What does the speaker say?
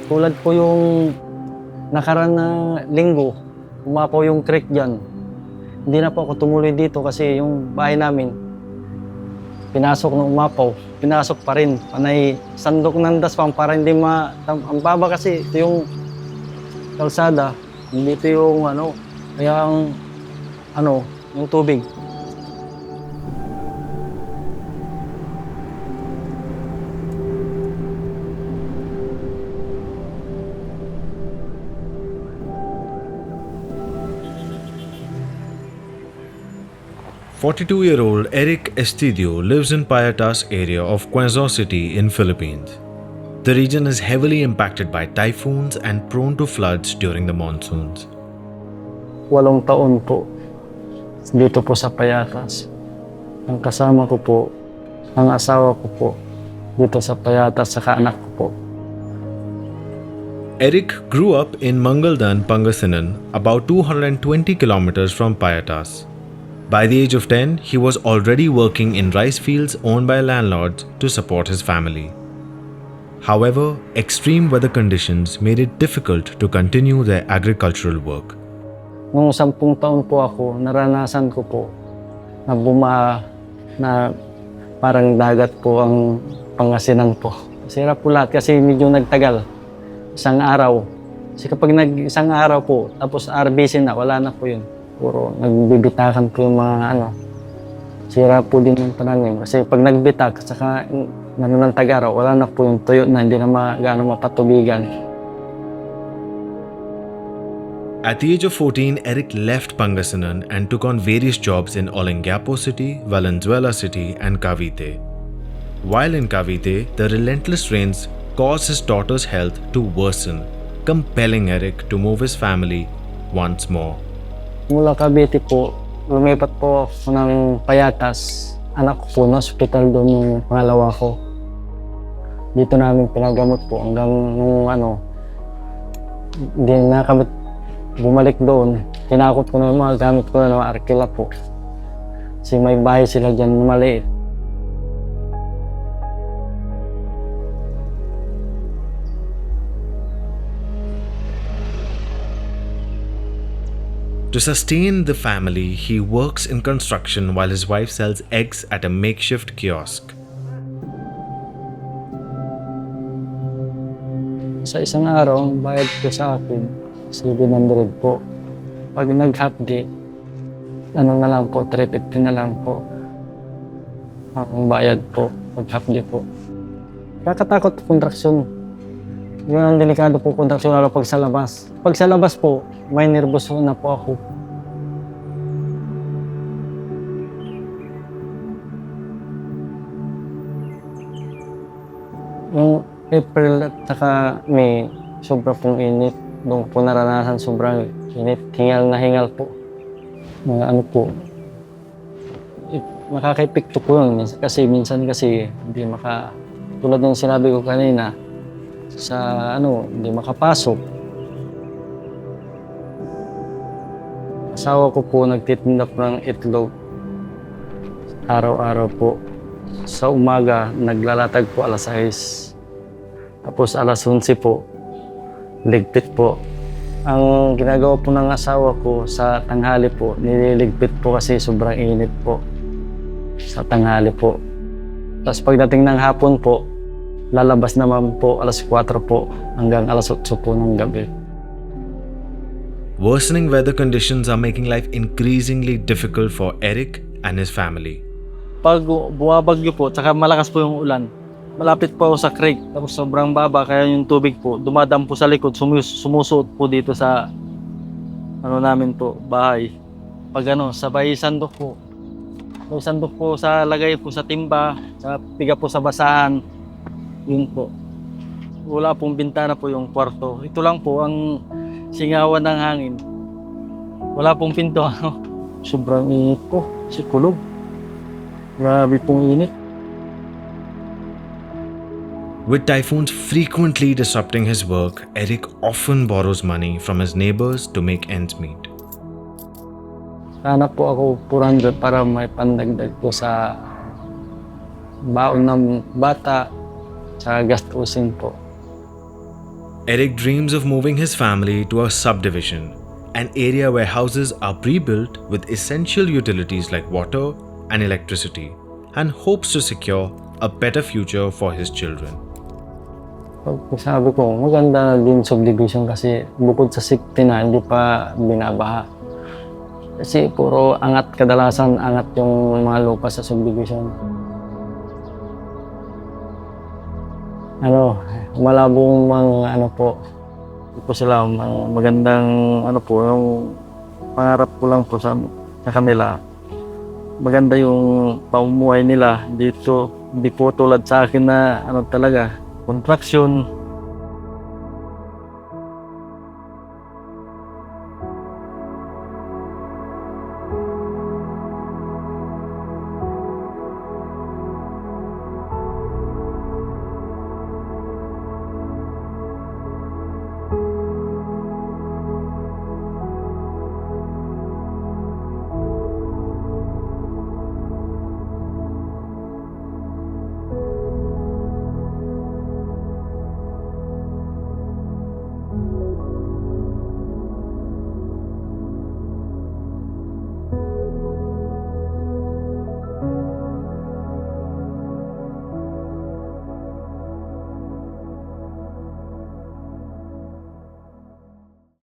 Tulad po yung nakaraan na linggo, umapaw yung creek dyan. Hindi na po ako tumuloy dito kasi yung bahay namin, pinasok na umapaw. Pinasok pa rin. Panay sandok ng daspan para hindi ang baba kasi ito yung kalsada. Hindi ito yung kaya yung tubig. "42-year-old Eric Estidio lives in Payatas area of Quezon City in Philippines. The region is heavily impacted by typhoons and prone to floods during the monsoons. 8 taon po dito po sa Payatas. Ang kasama ko po, ang asawa ko po dito sa Payatas, saka anak ko po. Eric grew up in Mangaldan, Pangasinan, about 220 kilometers from Payatas. By the age of 10, he was already working in rice fields owned by landlords to support his family. However, extreme weather conditions made it difficult to continue their agricultural work. Noong 10 taon po ako, naranasan ko po na bumaha na parang dagat po ang Pangasinan po. Sira po lahat kasi medyo nagtagal. Isang araw. Kasi kapag isang araw po, tapos RBC na, wala na po yun. Puro nagbibitakan po yung mga sira po din yung pananim. Kasi pag nagbitak, saka ng tag-araw, wala na po yung tuyo na hindi na gaano mapatubigan. At the age of 14, Eric left Pangasinan and took on various jobs in Olongapo City, Valenzuela City, and Cavite. While in Cavite, the relentless rains caused his daughter's health to worsen, compelling Eric to move his family once more. Mula Cavite po, lumipat po ako ng Payatas. Anak ko po na hospital doon yung pangalawa ko. Dito namin pinagamot po hanggang nung hindi na kami bumalik doon. Tinakot ko na yung mga gamit ko na ng Arkila po. Kasi may bahay sila dyan na maliit. To sustain the family, he works in construction while his wife sells eggs at a makeshift kiosk. Sa isang araw, ang bayad ko sa akin, 700 po. Pag nag-half day, na lang po, 350 na lang po. Ang bayad po, pag half day po. Kakatakot po kontraksyon. Yun ang delikado po kontraksyon lalo pag sa labas. Pag sa labas po, may nervous na po ako. Yung April at saka May, sobra pong init. Doon po naranasan sobrang init. Hingal na hingal po. Mga po. Makaka-epekto po yun. Kasi minsan hindi tulad ng sinabi ko kanina, hindi makapasok. Asawa ko po nagtitinda po ng itlog. Araw-araw po. Sa umaga, naglalatag po alas 6. Tapos alas 11 po, ligpit po. Ang ginagawa po ng asawa ko sa tanghali po, nililigpit po kasi sobrang init po. Sa tanghali po. Tapos pagdating ng hapon po, lalabas naman po alas 4 po hanggang alas 8 po ng gabi. Worsening weather conditions are making life increasingly difficult for Eric and his family. Pag bumabagyo po, tsaka malakas po yung ulan, malapit po ako sa creek, tapos sobrang baba, kaya yung tubig po, dumadam po sa likod, sumusuot po dito sa namin po, bahay. Pag sabay sandok po. May sandok po sa lagay po sa timba, sa piga po sa basahan. Yun po. Wala pong bintana po yung kwarto. Ito lang po ang singawan ng hangin. Wala pong pinto. Sobrang init po. Sikulog. Grabe pong init. With typhoons frequently disrupting his work, Eric often borrows money from his neighbors to make ends meet. Hanap po ako 400 para may pandagdag po sa baon ng bata sa gastusin po. Eric dreams of moving his family to a subdivision, an area where houses are pre-built with essential utilities like water and electricity, and hopes to secure a better future for his children. Pag sabi ko, maganda na din subdivision kasi bukod sa safety na hindi pa binabaha. Kasi puro angat, kadalasan angat yung mga lupa sa subdivision. Malabong mga po. Hindi po sila magandang yung pangarap ko lang po sa kanila. Maganda yung pamumuhay nila dito. Hindi po tulad sa akin na talaga, construction,